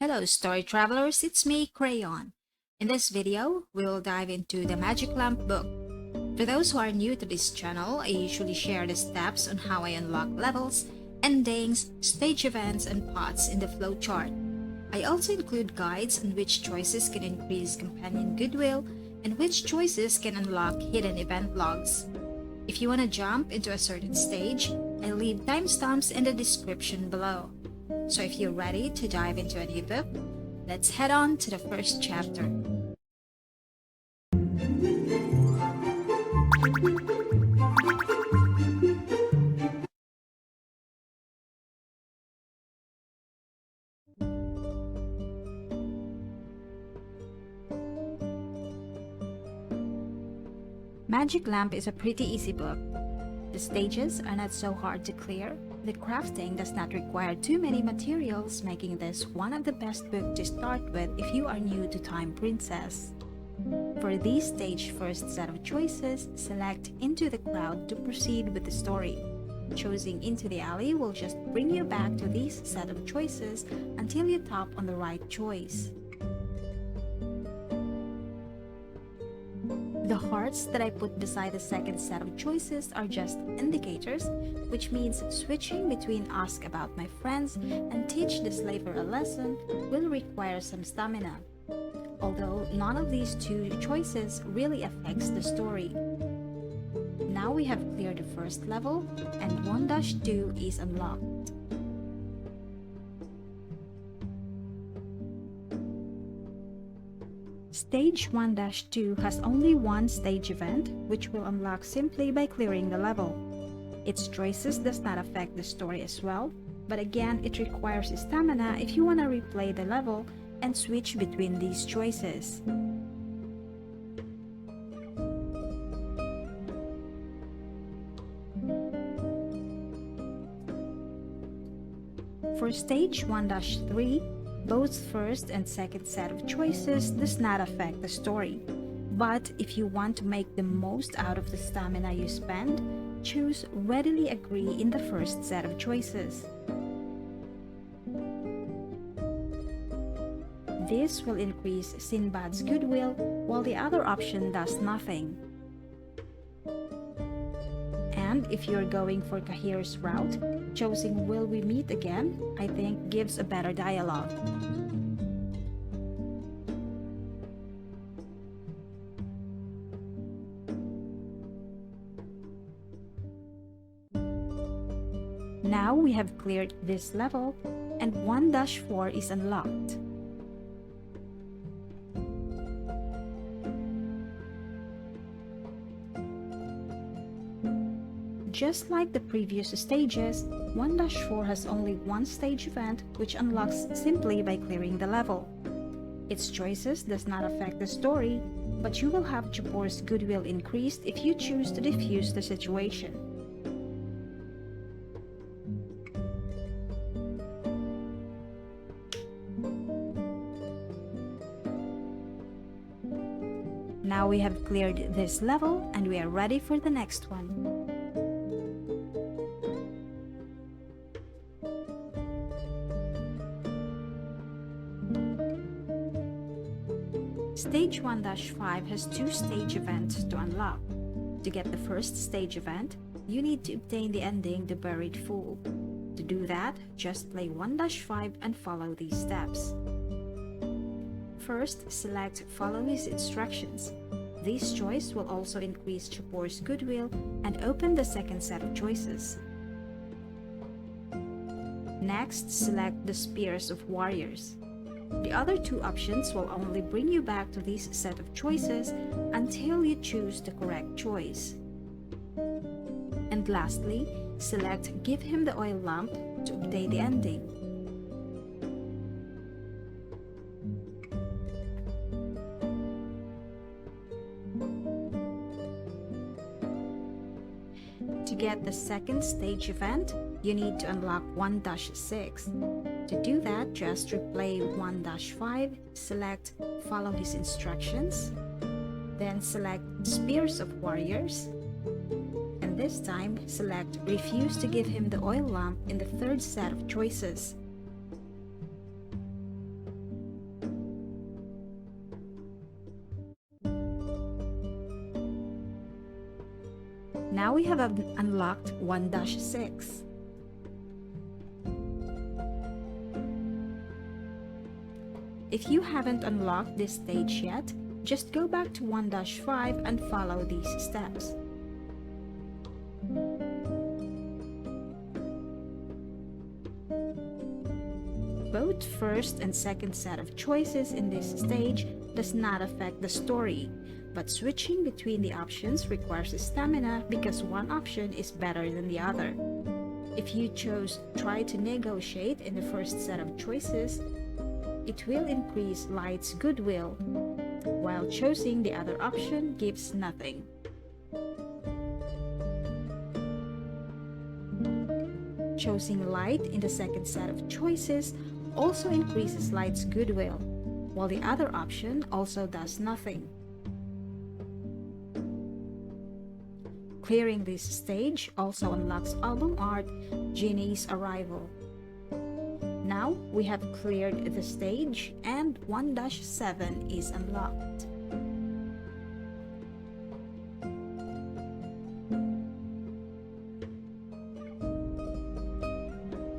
Hello story travelers, it's me, Crayon. In this video, we'll dive into the Magic Lamp book. For those who are new to this channel, I usually share the steps on how I unlock levels, endings, stage events, and paths in the flowchart. I also include guides on which choices can increase companion goodwill and which choices can unlock hidden event logs. If you want to jump into a certain stage, I leave timestamps in the description below. So if you're ready to dive into a new book, let's head on to the first chapter. Magic Lamp is a pretty easy book. The stages are not so hard to clear. The crafting does not require too many materials, making this one of the best books to start with if you are new to Time Princess. For this stage first set of choices, select Into the Crowd to proceed with the story. Choosing Into the Alley will just bring you back to this set of choices until you tap on the right choice. The hearts that I put beside the second set of choices are just indicators, which means switching between ask about my friends and teach the slaver a lesson will require some stamina, although none of these two choices really affects the story. Now we have cleared the first level and 1-2 is unlocked. Stage 1-2 has only one stage event, which will unlock simply by clearing the level. Its choices does not affect the story as well, but again it requires stamina if you want to replay the level and switch between these choices. For stage 1-3, both first and second set of choices does not affect the story. But if you want to make the most out of the stamina you spend, choose Readily Agree in the first set of choices. This will increase Sinbad's goodwill, while the other option does nothing. And if you're going for Kahir's route, choosing Will We Meet Again, I think gives a better dialogue. Now we have cleared this level and 1-4 is unlocked. Just like the previous stages, 1-4 has only one stage event which unlocks simply by clearing the level. Its choices does not affect the story, but you will have Japor's goodwill increased if you choose to defuse the situation. Now we have cleared this level and we are ready for the next one. Stage 1-5 has two stage events to unlock. To get the first stage event, you need to obtain the ending The Buried Fool. To do that, just play 1-5 and follow these steps. First, select Follow His Instructions. This choice will also increase Japor's goodwill and open the second set of choices. Next, select the Spears of Warriors. The other two options will only bring you back to this set of choices until you choose the correct choice. And lastly, select Give Him the Oil Lamp to obtain the ending. To get the second stage event, you need to unlock 1-6. To do that, just replay 1-5, select Follow His Instructions, then select Spears of Warriors, and this time select Refuse to Give Him the Oil Lamp in the third set of choices. Now we have unlocked 1-6. If you haven't unlocked this stage yet, just go back to 1-5 and follow these steps. Both first and second set of choices in this stage does not affect the story, but switching between the options requires stamina because one option is better than the other. If you chose try to negotiate in the first set of choices, it will increase Light's goodwill, while choosing the other option gives nothing. Choosing Light in the second set of choices also increases Light's goodwill, while the other option also does nothing. Clearing this stage also unlocks album art Genie's Arrival. Now we have cleared the stage and 1-7 is unlocked.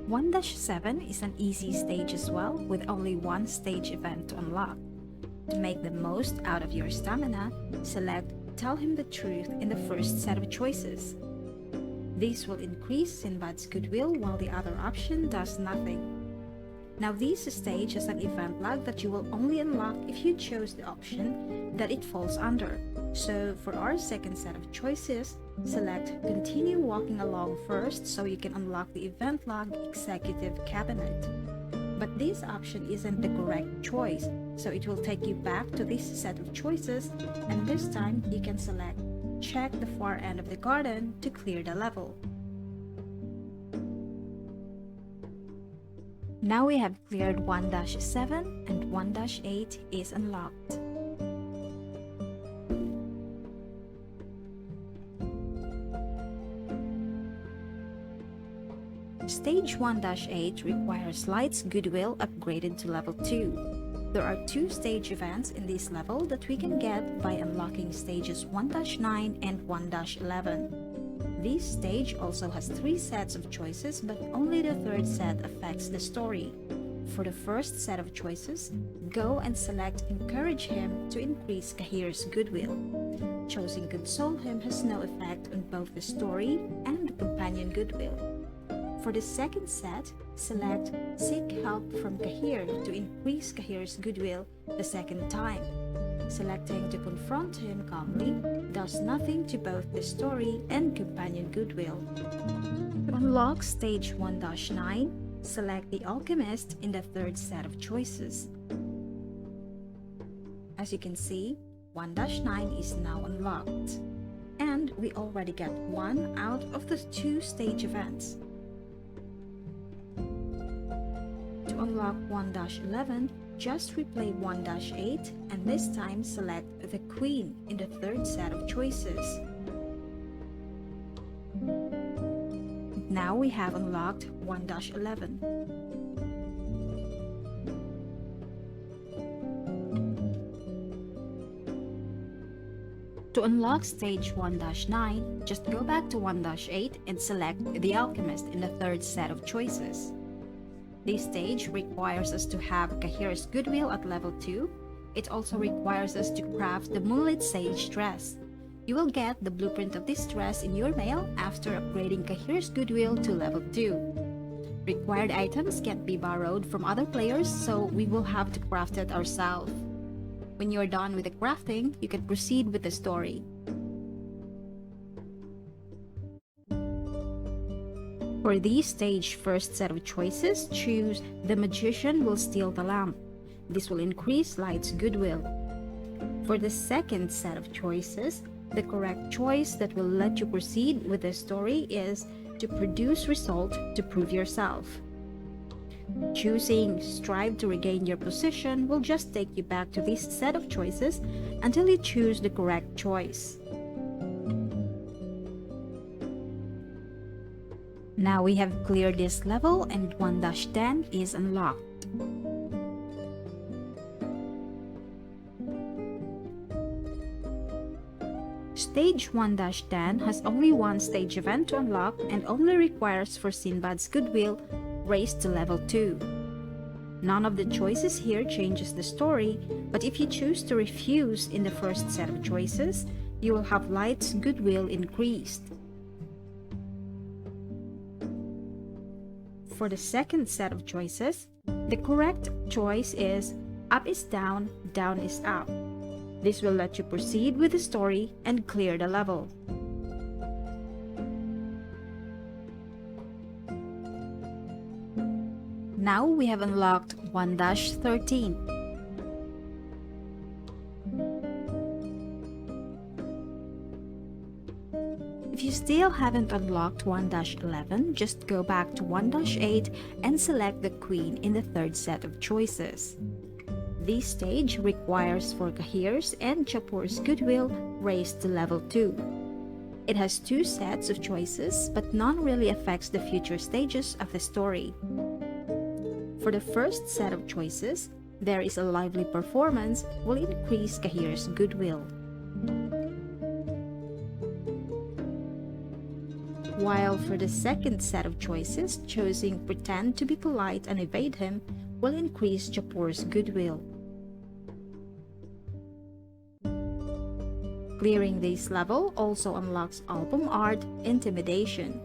"1-7 is an easy stage as well, with only one stage event to unlock. To make the most out of your stamina, select Tell Him the Truth in the first set of choices. This will increase Sinbad's goodwill while the other option does nothing. Now this stage has an event log that you will only unlock if you chose the option that it falls under. So for our second set of choices, select Continue Walking Along first so you can unlock the event log Executive Cabinet. But this option isn't the correct choice, so it will take you back to this set of choices, and this time you can select Check the far end of the garden to clear the level. Now we have cleared 1-7 and 1-8 is unlocked. Stage 1-8 requires Light's goodwill upgraded to level 2. There are 2 stage events in this level that we can get by unlocking stages 1-9 and 1-11. This stage also has 3 sets of choices, but only the third set affects the story. For the first set of choices, go and select Encourage Him to increase Kahir's goodwill. Choosing Console Him has no effect on both the story and the companion goodwill. For the second set, select Seek Help from Kahir to increase Kahir's goodwill the second time. Selecting to confront him calmly does nothing to both the story and companion goodwill. To unlock stage 1-9, select the Alchemist in the third set of choices. As you can see, 1-9 is now unlocked, and we already got 1 out of the 2 stage events. To unlock 1-11, just replay 1-8 and this time select the Queen in the third set of choices. Now we have unlocked 1-11. To unlock stage 1-9, just go back to 1-8 and select the Alchemist in the third set of choices. This stage requires us to have Kahir's goodwill at level 2. It also requires us to craft the Moonlit Sage dress. You will get the blueprint of this dress in your mail after upgrading Kahir's goodwill to level 2. Required items can't be borrowed from other players, so we will have to craft it ourselves. When you're done with the crafting, you can proceed with the story. For this stage first set of choices, choose The Magician Will Steal the Lamp. This will increase Light's goodwill. For the second set of choices, the correct choice that will let you proceed with the story is to produce result to prove yourself. Choosing Strive to Regain Your Position will just take you back to this set of choices until you choose the correct choice. Now we have cleared this level and 1-10 is unlocked. Stage 1-10 has only one stage event to unlock and only requires for Sinbad's goodwill raised to level 2. None of the choices here changes the story, but if you choose to refuse in the first set of choices, you will have Light's goodwill increased. For the second set of choices, the correct choice is up is down, down is up. This will let you proceed with the story and clear the level. Now we have unlocked 1-13. If you still haven't unlocked 1-11, just go back to 1-8 and select the Queen in the third set of choices. This stage requires for Kahir's and Chapur's goodwill raised to level 2. It has two sets of choices, but none really affects the future stages of the story. For the first set of choices, there is a lively performance will increase Kahir's goodwill. While for the second set of choices, choosing pretend to be polite and evade him will increase Chapur's goodwill. Clearing this level also unlocks album art Intimidation.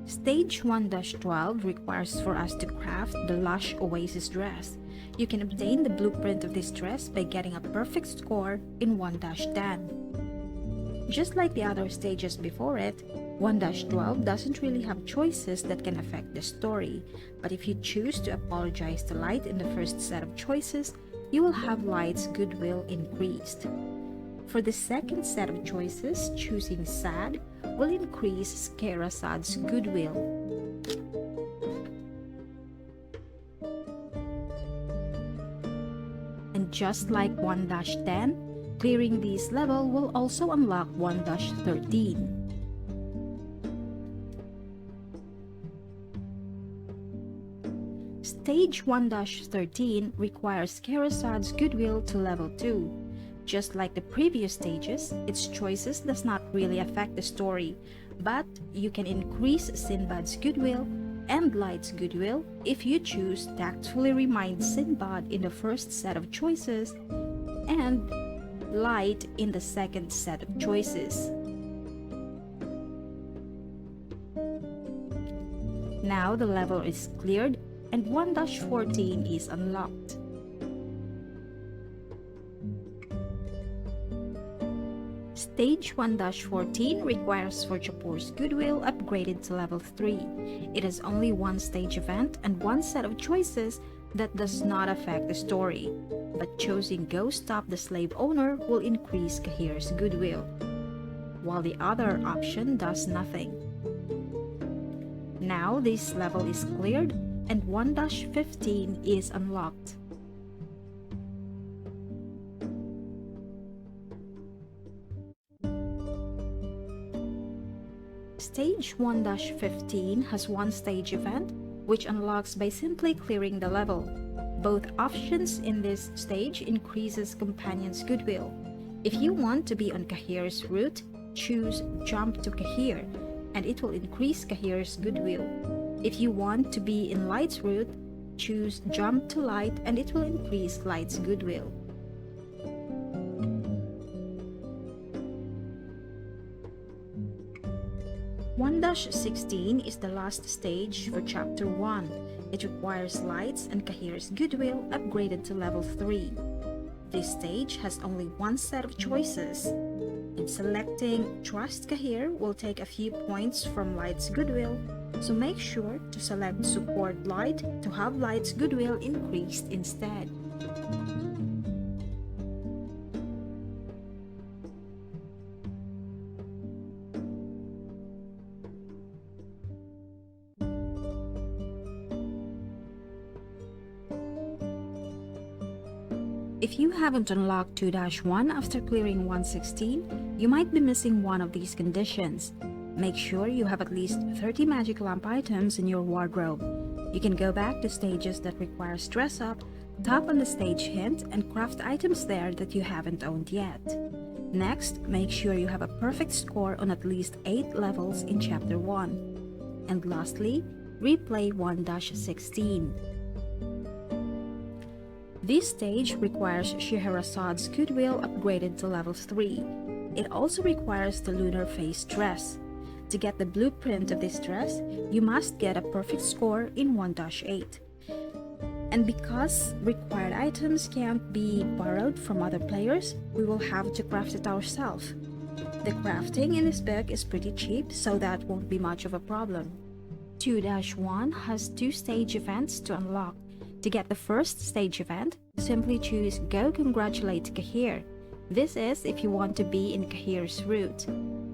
Stage 1-12 requires for us to craft the Lush Oasis dress. You can obtain the blueprint of this dress by getting a perfect score in 1-10. Just like the other stages before it, 1-12 doesn't really have choices that can affect the story, but if you choose to apologize to Light in the first set of choices, you will have Light's goodwill increased. For the second set of choices, choosing Sad will increase Skerasad's goodwill. And just like 1-10, clearing this level will also unlock 1-13. Stage 1-13 requires Skerasad's goodwill to level 2. Just like the previous stages, its choices does not really affect the story, but you can increase Sinbad's goodwill and Light's goodwill if you choose tactfully remind Sinbad in the first set of choices and Light in the second set of choices. Now the level is cleared and 1-14 is unlocked. Stage 1-14 requires for Chapur's goodwill upgraded to level 3. It has only one stage event and one set of choices that does not affect the story, but choosing Go Stop the Slave Owner will increase Kahir's goodwill, while the other option does nothing. Now this level is cleared and 1-15 is unlocked. Stage 1-15 has one stage event, which unlocks by simply clearing the level. Both options in this stage increases Companion's goodwill. If you want to be on Kahir's route, choose Jump to Kahir, and it will increase Kahir's goodwill. If you want to be in Light's route, choose Jump to Light, and it will increase Light's goodwill. (1-16) is the last stage for Chapter 1. It requires Light's and Kahir's goodwill upgraded to level 3. This stage has only one set of choices, and selecting Trust Kahir will take a few points from Light's goodwill, so make sure to select Support Light to have Light's goodwill increased instead. If you haven't unlocked 2-1 after clearing 116, you might be missing one of these conditions. Make sure you have at least 30 magic lamp items in your wardrobe. You can go back to stages that require dress up, tap on the stage hint, and craft items there that you haven't owned yet. Next, make sure you have a perfect score on at least 8 levels in Chapter 1. And lastly, replay 1-16. This stage requires Scheherazade's Goodwill upgraded to level 3. It also requires the lunar face dress. To get the blueprint of this dress, you must get a perfect score in 1-8. And because required items can't be borrowed from other players, we will have to craft it ourselves. The crafting in this book is pretty cheap, so that won't be much of a problem. 2-1 has 2 stage events to unlock. To get the first stage event, simply choose Go Congratulate Cahir. This is if you want to be in Cahir's route.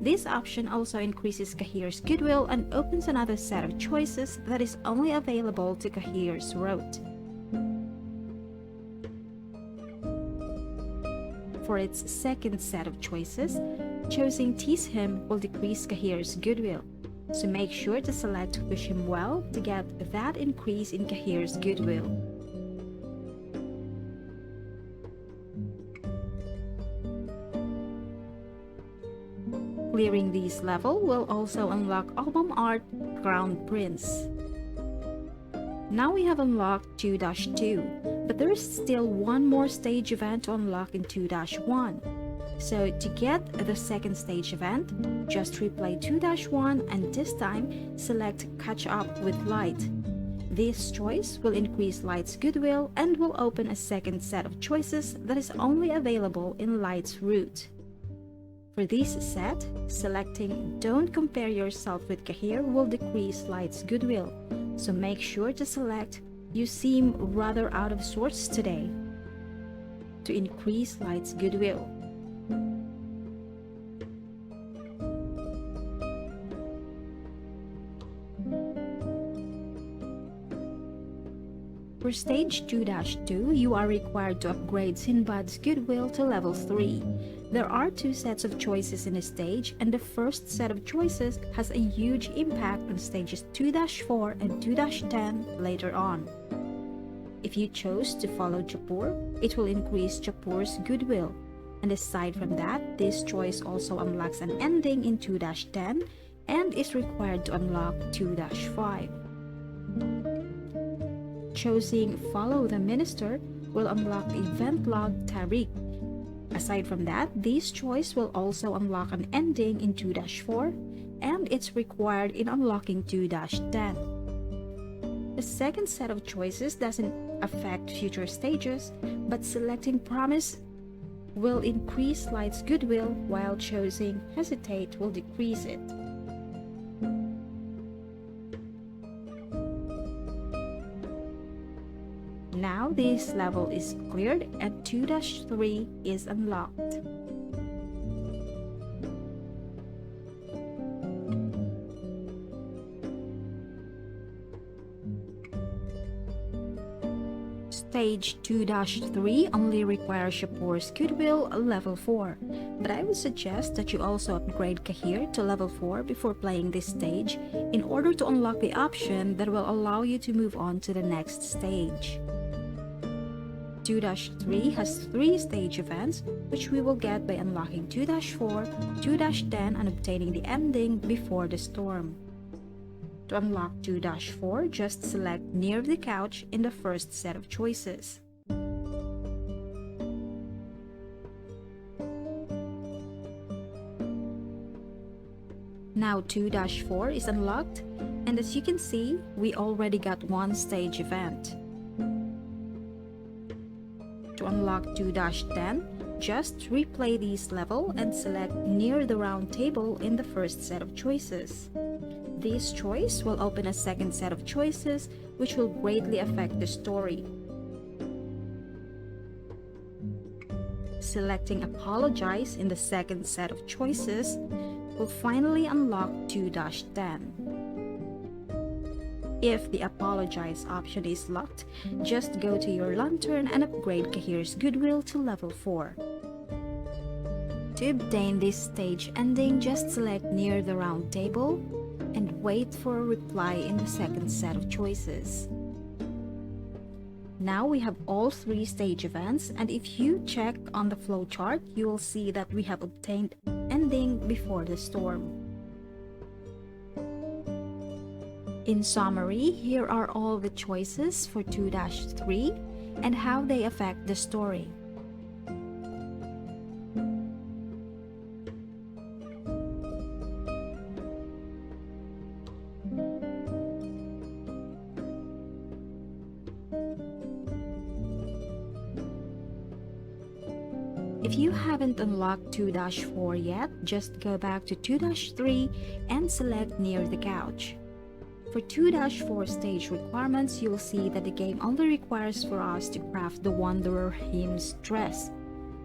This option also increases Cahir's goodwill and opens another set of choices that is only available to Cahir's route. For its second set of choices, choosing Tease Him will decrease Cahir's goodwill, so make sure to select Wish Him Well to get that increase in Cahir's goodwill. Clearing this level will also unlock album art Crown Prince. Now we have unlocked 2-2, but there is still one more stage event to unlock in 2-1. So to get the second stage event, just replay 2-1 and this time select Catch Up with Light. This choice will increase Light's goodwill and will open a second set of choices that is only available in Light's route. For this set, selecting Don't Compare Yourself with Cahir will decrease Light's goodwill, so make sure to select You Seem Rather Out of Sorts Today to increase Light's goodwill. For stage 2-2, you are required to upgrade Sinbad's goodwill to level 3. There are 2 sets of choices in a stage, and the first set of choices has a huge impact on stages 2-4 and 2-10 later on. If you chose to follow Japur, it will increase Japur's goodwill. And aside from that, this choice also unlocks an ending in 2-10 and is required to unlock 2-5. Choosing Follow the Minister will unlock Event Log Tariq. Aside from that, this choice will also unlock an ending in 2-4 and it's required in unlocking 2-10. The second set of choices doesn't affect future stages, but selecting Promise will increase Light's goodwill while choosing Hesitate will decrease it. Now this level is cleared and 2-3 is unlocked. Stage 2-3 only requires Shapur's goodwill level 4, but I would suggest that you also upgrade Cahir to level 4 before playing this stage in order to unlock the option that will allow you to move on to the next stage. 2-3 has 3 stage events, which we will get by unlocking 2-4, 2-10 and obtaining the ending Before the Storm. To unlock 2-4, just select Near the Couch in the first set of choices. Now 2-4 is unlocked, and as you can see, we already got one stage event. To unlock 2-10, just replay this level and select Near the Round Table in the first set of choices. This choice will open a second set of choices, which will greatly affect the story. Selecting Apologize in the second set of choices will finally unlock 2-10. If the Apologize option is locked, just go to your lantern and upgrade Cahir's goodwill to level 4. To obtain this stage ending, just select near the round table and wait for a reply in the second set of choices. Now we have all 3 stage events, and if you check on the flowchart, you will see that we have obtained ending before the storm. In summary, here are all the choices for 2-3 and how they affect the story. If you haven't unlocked 2-4 yet, just go back to 2-3 and select near the couch. For 2-4 stage requirements, you'll see that the game only requires for us to craft the Wanderer Hymn's dress.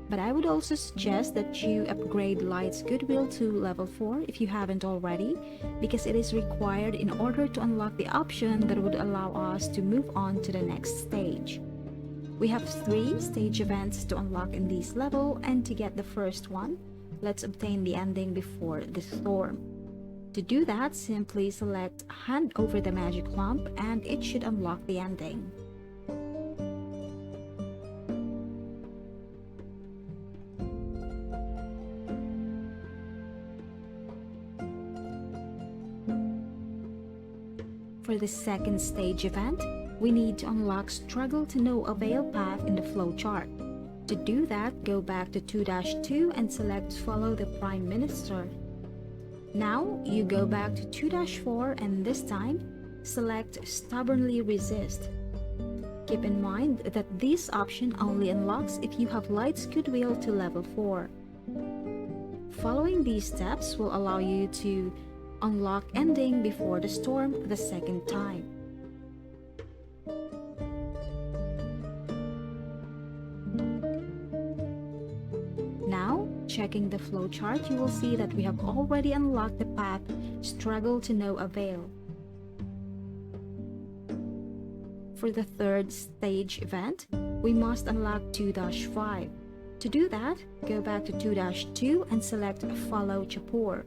But I would also suggest that you upgrade Light's Goodwill to level 4 if you haven't already, because it is required in order to unlock the option that would allow us to move on to the next stage. We have 3 stage events to unlock in this level, and to get the first one, let's obtain the ending before the storm. To do that, simply select Hand over the magic lamp and it should unlock the ending. For the second stage event, we need to unlock Struggle to No Avail path in the flowchart. To do that, go back to 2-2 and select Follow the Prime Minister. Now, you go back to 2-4 and this time, select Stubbornly Resist. Keep in mind that this option only unlocks if you have Light's Goodwill to level 4. Following these steps will allow you to unlock ending before the storm the second time. Now, checking the flowchart, you will see that we have already unlocked the path Struggle to No Avail. For the third stage event, we must unlock 2-5. To do that, go back to 2-2 and select Follow Chapur.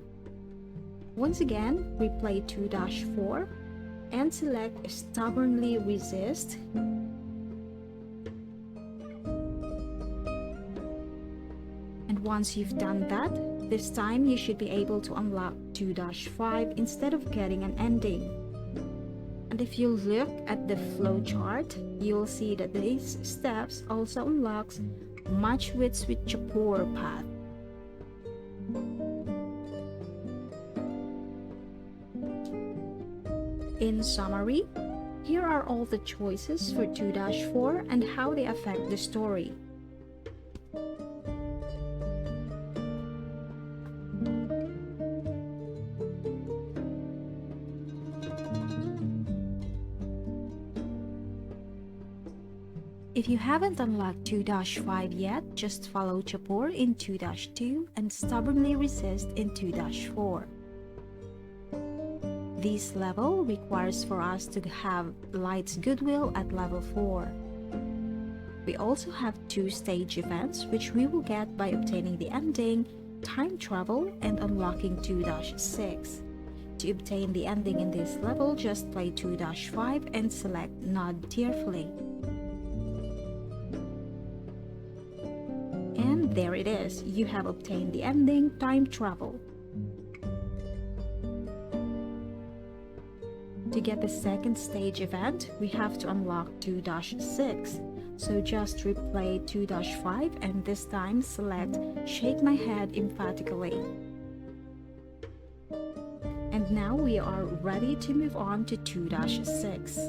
Once again, replay 2-4 and select Stubbornly Resist. And once you've done that, this time you should be able to unlock 2-5 instead of getting an ending. And if you look at the flowchart, you'll see that these steps also unlocks Match Wits with Chapur path. In summary, here are all the choices for 2-4 and how they affect the story. If you haven't unlocked 2-5 yet, just follow Chapur in 2-2 and Stubbornly Resist in 2-4. This level requires for us to have Light's Goodwill at level 4. We also have 2 stage events which we will get by obtaining the ending, Time Travel, and unlocking 2-6. To obtain the ending in this level, just play 2-5 and select Nod Tearfully. And there it is, you have obtained the ending, Time Travel. To get the second stage event, we have to unlock 2-6. So just replay 2-5 and this time select Shake My Head Emphatically. And now we are ready to move on to 2-6.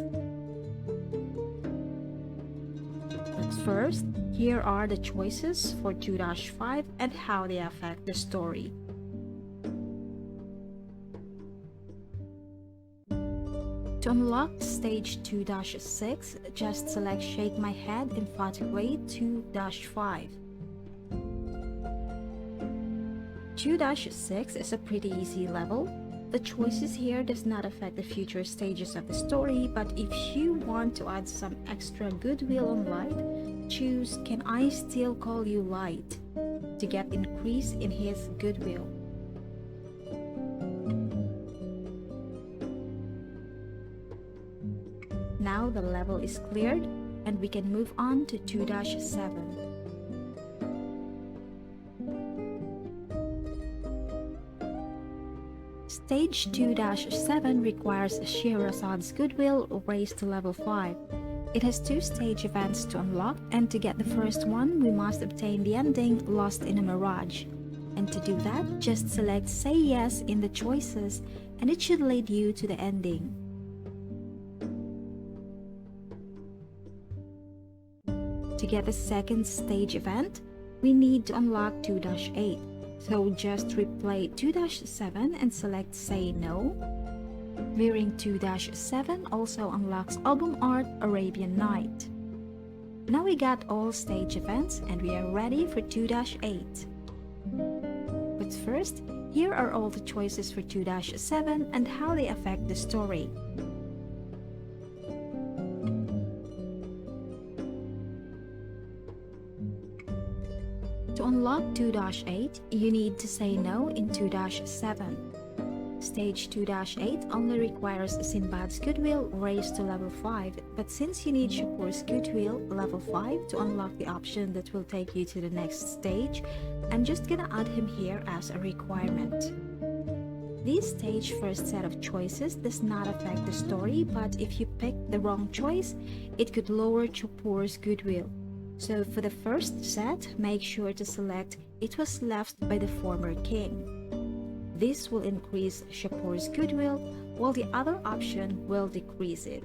But first, here are the choices for 2-5 and how they affect the story. To unlock stage 2-6, just select Shake My Head Emphatically 2-5. 2-6 is a pretty easy level. The choices here does not affect the future stages of the story, but if you want to add some extra goodwill on Light, choose Can I Still Call You Light? to get increase in his goodwill. Now the level is cleared and we can move on to 2-7. Stage 2-7 requires Shahrazad's goodwill raised to level 5. It has 2 stage events to unlock, and to get the first one, we must obtain the ending Lost in a Mirage. And to do that, just select Say Yes in the choices, and it should lead you to the ending. To get the second stage event, we need to unlock 2-8. So just replay 2-7 and select Say No. Viewing 2-7 also unlocks album art Arabian Night. Now we got all stage events and we are ready for 2-8. But first, here are all the choices for 2-7 and how they affect the story. To unlock 2-8, you need to say no in 2-7. Stage 2-8 only requires Sinbad's goodwill raised to level 5, but since you need Shapur's goodwill level 5 to unlock the option that will take you to the next stage, I'm just gonna add him here as a requirement. This stage first set of choices does not affect the story, but if you pick the wrong choice, it could lower Shapur's goodwill. So for the first set, make sure to select It Was Left by the Former King. This will increase Shapur's goodwill, while the other option will decrease it.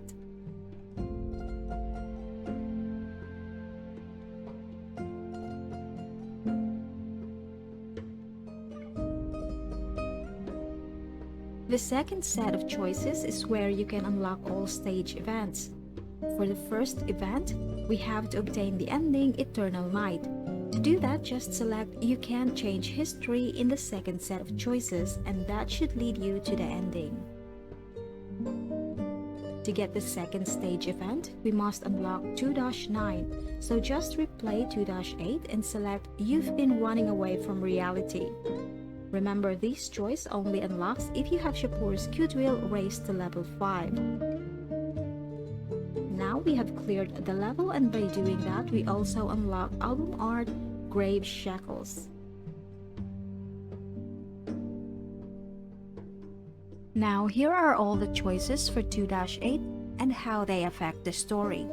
The second set of choices is where you can unlock all stage events. For the first event, we have to obtain the ending Eternal Night. To do that, just select You Can Change History in the second set of choices, and that should lead you to the ending. To get the second stage event, we must unlock 2-9, so just replay 2-8 and select You've Been Running Away from Reality. Remember, this choice only unlocks if you have Shapur's goodwill raised to level 5. Now we have cleared the level, and by doing that, we also unlock album art Grave Shackles. Now here are all the choices for 2-8 and how they affect the story.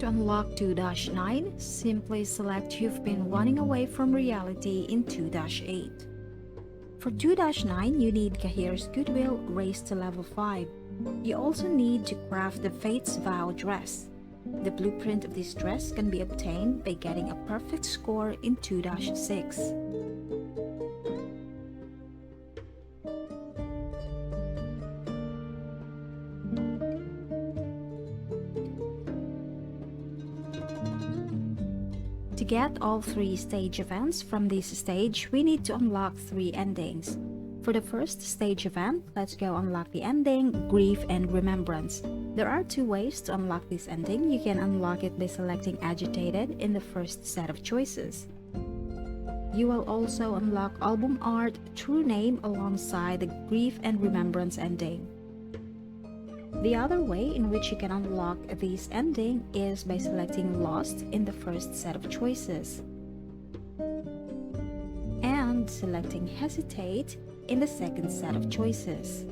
To unlock 2-9, simply select You've Been Running Away from Reality in 2-8. For 2-9, you need Kahir's goodwill raised to level 5. You also need to craft the Fate's Vow dress. The blueprint of this dress can be obtained by getting a perfect score in 2-6. To get all 3 stage events from this stage, we need to unlock 3 endings. For the first stage event, let's go unlock the ending Grief and Remembrance. There are 2 ways to unlock this ending. You can unlock it by selecting Agitated in the first set of choices. You will also unlock album art True Name alongside the Grief and Remembrance ending. The other way in which you can unlock this ending is by selecting Lost in the first set of choices and selecting Hesitate in the second set of choices.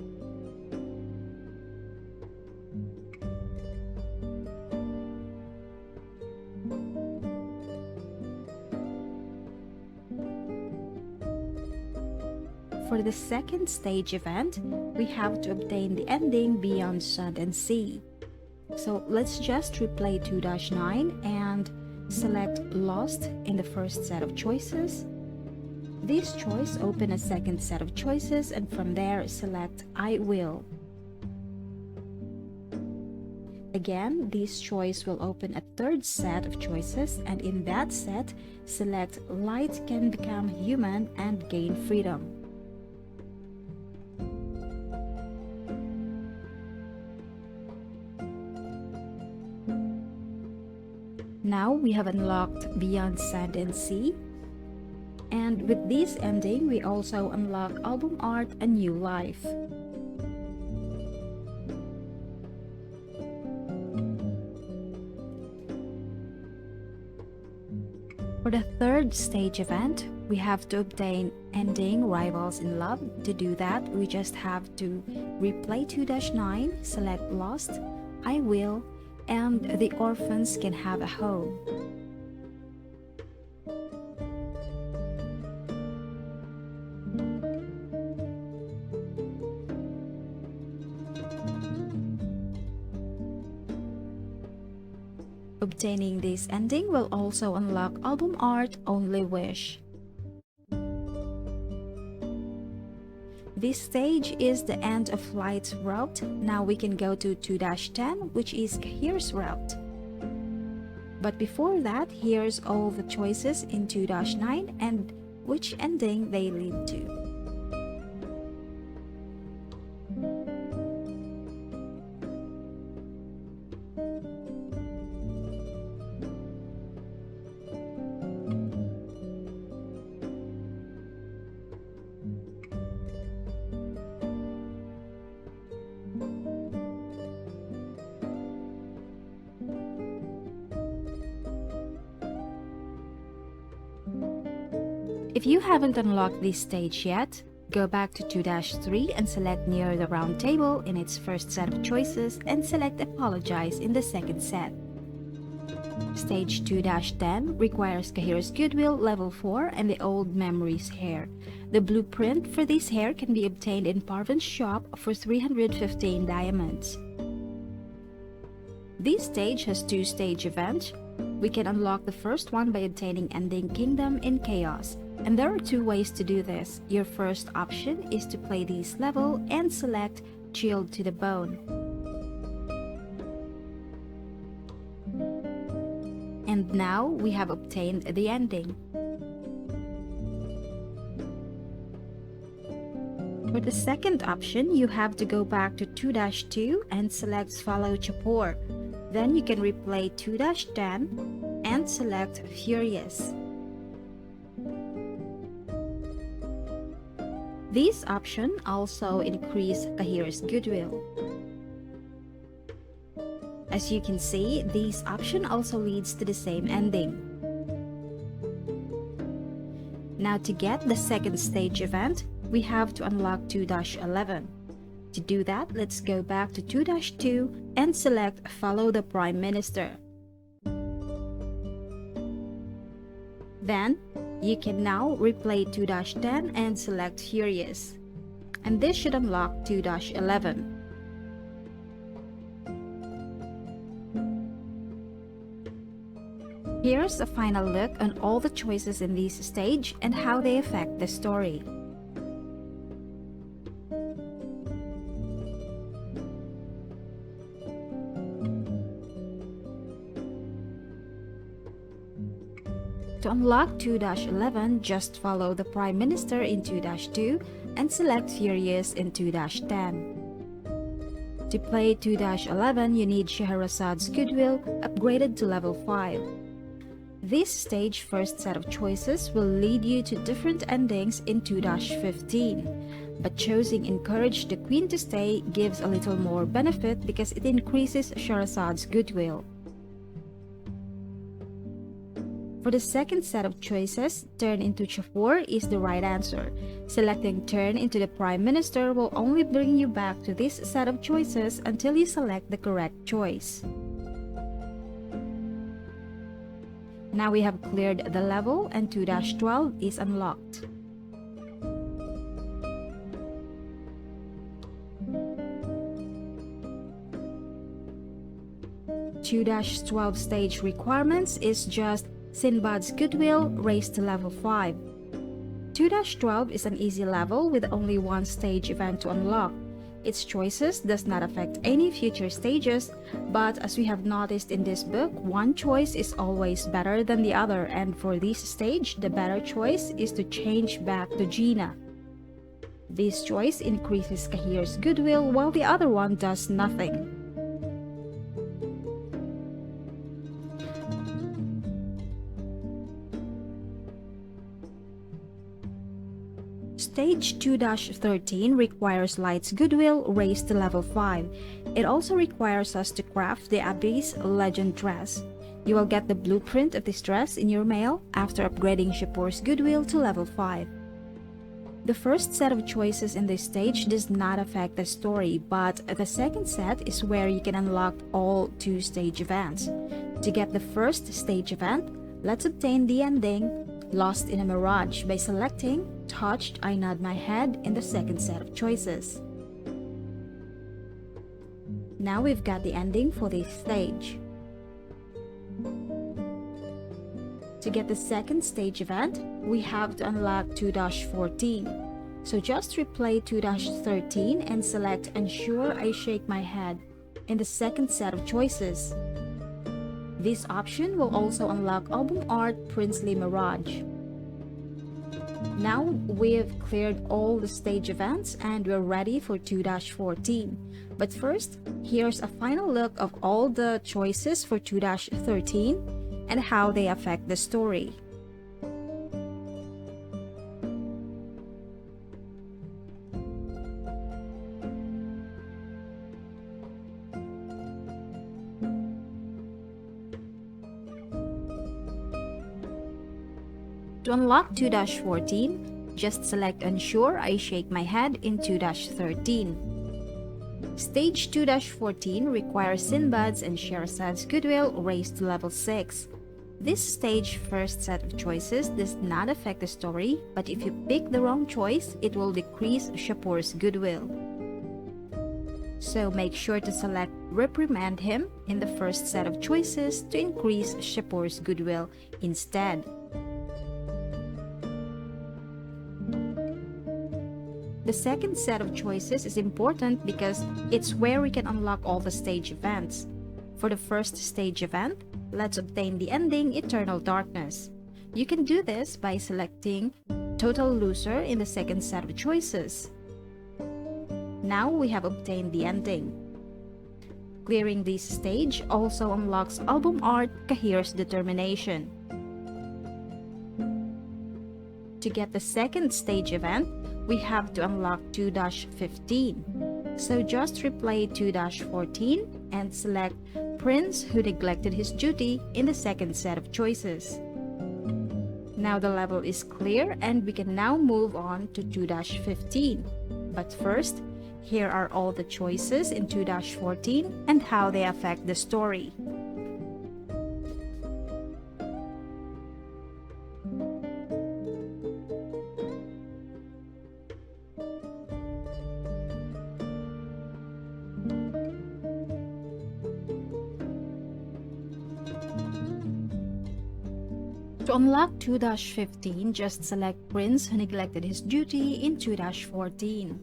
For the second stage event, we have to obtain the ending Beyond Sun and Sea. So let's just replay 2-9 and select Lost in the first set of choices. This choice opens a second set of choices, and from there select I Will. Again, this choice will open a third set of choices, and in that set, select Light can become human and gain freedom. Now we have unlocked Beyond Sand and Sea. And with this ending, we also unlock album art A New Life. For the third stage event, we have to obtain ending Rivals in Love. To do that, we just have to replay 2-9, select Lost, I Will, and the orphans can have a home. Obtaining this ending will also unlock album art Only Wish. This stage is the end of Light's route. Now we can go to 2-10, which is Kahir's route. But before that, here's all the choices in 2-9 and which ending they lead to. If you haven't unlocked this stage yet, go back to 2-3 and select Near the Round Table in its first set of choices and select Apologize in the second set. Stage 2-10 requires Kahir's Goodwill level 4 and the Old Memories hair. The blueprint for this hair can be obtained in Parvin's shop for 315 diamonds. This stage has two stage events. We can unlock the first one by obtaining Ending Kingdom in Chaos. And there are two ways to do this. Your first option is to play this level and select Chilled to the Bone. And now we have obtained the ending. For the second option, you have to go back to 2-2 and select Follow Chapor. Then you can replay 2-10 and select Furious. This option also increases Kahir's Goodwill. As you can see, this option also leads to the same ending. Now to get the second stage event, we have to unlock 2-11. To do that, let's go back to 2-2 and select Follow the Prime Minister. Then, you can now replay 2-10 and select Furious. And this should unlock 2-11. Here's a final look on all the choices in this stage and how they affect the story. To unlock 2-11, just follow the Prime Minister in 2-2 and select Furious in 2-10. To play 2-11, you need Shahrazad's Goodwill upgraded to level 5. This stage first set of choices will lead you to different endings in 2-15, but choosing Encourage the Queen to Stay gives a little more benefit because it increases Shahrazad's Goodwill. For the second set of choices, Turn into Chapor is the right answer. Selecting Turn into the Prime Minister will only bring you back to this set of choices until you select the correct choice. Now we have cleared the level and 2-12 is unlocked. (2-12) stage requirements is just Sinbad's Goodwill raised to level 5. 2-12 is an easy level with only one stage event to unlock. Its choices does not affect any future stages, but as we have noticed in this book, one choice is always better than the other, and for this stage, the better choice is to change back to Gina. This choice increases Kahir's goodwill while the other one does nothing. Stage 2-13 requires Light's goodwill raised to level 5. It also requires us to craft the Abyss Legend dress. You will get the blueprint of this dress in your mail after upgrading Shapur's goodwill to level 5. The first set of choices in this stage does not affect the story, but the second set is where you can unlock all 2 stage events. To get the first stage event, let's obtain the ending Lost in a Mirage by selecting Touched, I Nod My Head in the second set of choices. Now we've got the ending for this stage. To get the second stage event, we have to unlock 2-14. So just replay 2-13 and select Ensure I Shake My Head in the second set of choices. This option will also unlock album art Princely Mirage. Now we've cleared all the stage events and we're ready for 2-14. But first, here's a final look of all the choices for 2-13 and how they affect the story. To unlock 2-14, just select Ensure I Shake My Head in 2-13. Stage 2-14 requires Sinbad's and Shahrazad's goodwill raised to level 6. This stage first set of choices does not affect the story, but if you pick the wrong choice, it will decrease Shapur's goodwill. So make sure to select Reprimand Him in the first set of choices to increase Shapur's goodwill instead. The second set of choices is important because it's where we can unlock all the stage events. For the first stage event, let's obtain the ending Eternal Darkness. You can do this by selecting Total Loser in the second set of choices. Now we have obtained the ending. Clearing this stage also unlocks album art Kahir's Determination. To get the second stage event, we have to unlock 2-15. So just replay 2-14 and select Prince Who Neglected His Duty in the second set of choices. Now the level is clear and we can now move on to 2-15. But first, here are all the choices in 2-14 and how they affect the story. To unlock 2-15, just select Prince Who Neglected His Duty in 2-14.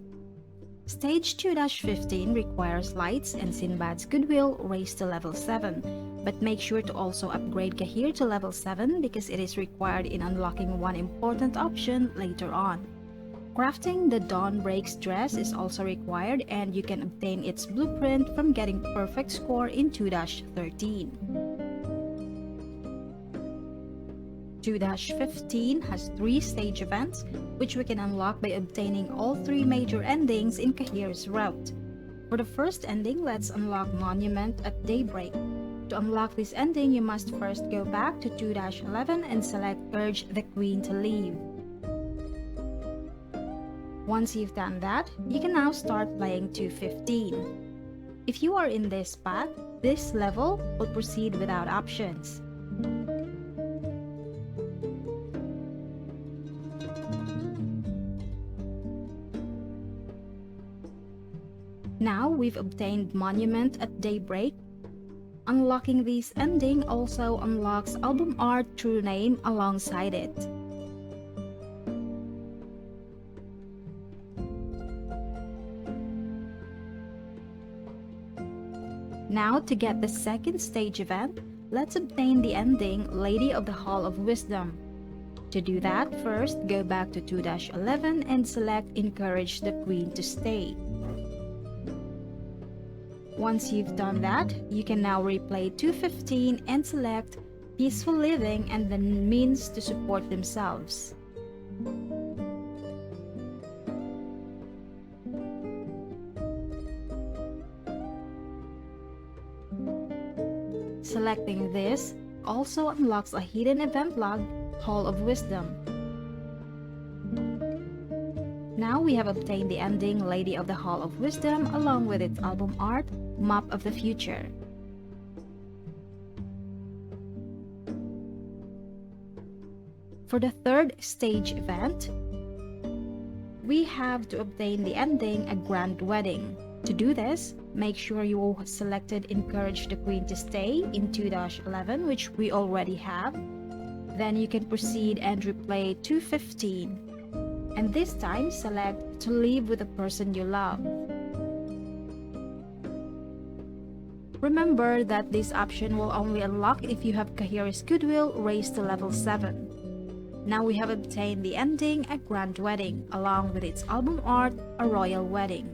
Stage 2-15 requires Lights and Sinbad's goodwill raised to level 7, but make sure to also upgrade Kahir to level 7 because it is required in unlocking one important option later on. Crafting the Dawn Breaks dress is also required and you can obtain its blueprint from getting perfect score in 2-13. 2-15 has 3 stage events, which we can unlock by obtaining all 3 major endings in Kahir's route. For the first ending, let's unlock Monument at Daybreak. To unlock this ending, you must first go back to 2-11 and select Urge the Queen to Leave. Once you've done that, you can now start playing 2-15. If you are in this path, this level will proceed without options. Now we've obtained Monument at Daybreak. Unlocking this ending also unlocks album art True Name alongside it. Now, to get the second stage event, let's obtain the ending Lady of the Hall of Wisdom. To do that, first go back to 2-11 and select Encourage the Queen to Stay. Once you've done that, you can now replay 2:15 and select Peaceful Living and the means to support themselves. Selecting this also unlocks a hidden event log, Hall of Wisdom. Now we have obtained the ending Lady of the Hall of Wisdom along with its album art, Map of the Future. For the third stage event, we have to obtain the ending A Grand Wedding. To do this, make sure you selected Encourage the Queen to Stay in 2-11, which we already have. Then you can proceed and replay 2:15. And this time, select To Live with the Person You Love. Remember that this option will only unlock if you have Kahira's Goodwill raised to level 7. Now we have obtained the ending A Grand Wedding, along with its album art, A Royal Wedding.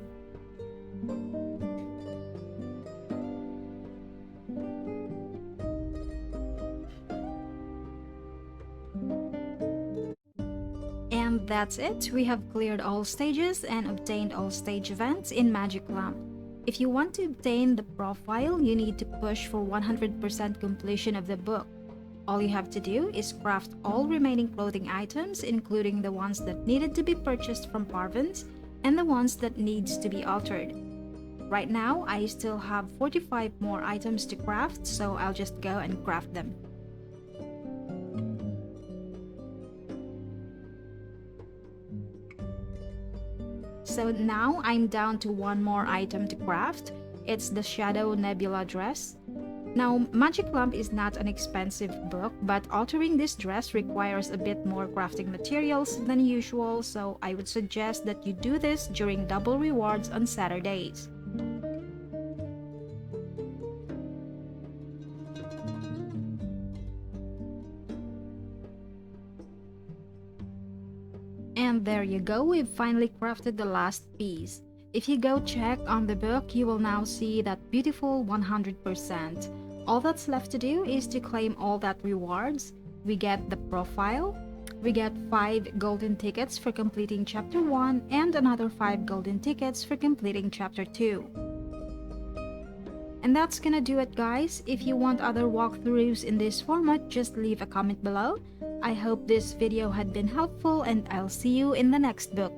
And that's it. We have cleared all stages and obtained all stage events in Magic Lamp. If you want to obtain the profile, you need to push for 100% completion of the book. All you have to do is craft all remaining clothing items, including the ones that needed to be purchased from Parvens and the ones that needs to be altered. Right now, I still have 45 more items to craft, so I'll just go and craft them. So now I'm down to one more item to craft. It's the Shadow Nebula dress. Now, Magic Lamp is not an expensive book, but altering this dress requires a bit more crafting materials than usual, so I would suggest that you do this during double rewards on Saturdays. And there you go, we've finally crafted the last piece. If you go check on the book, you will now see that beautiful 100%. All that's left to do is to claim all that rewards. We get the profile, we get 5 golden tickets for completing Chapter 1 and another 5 golden tickets for completing Chapter 2. And that's gonna do it, guys. If you want other walkthroughs in this format, just leave a comment below. I hope this video had been helpful and I'll see you in the next book.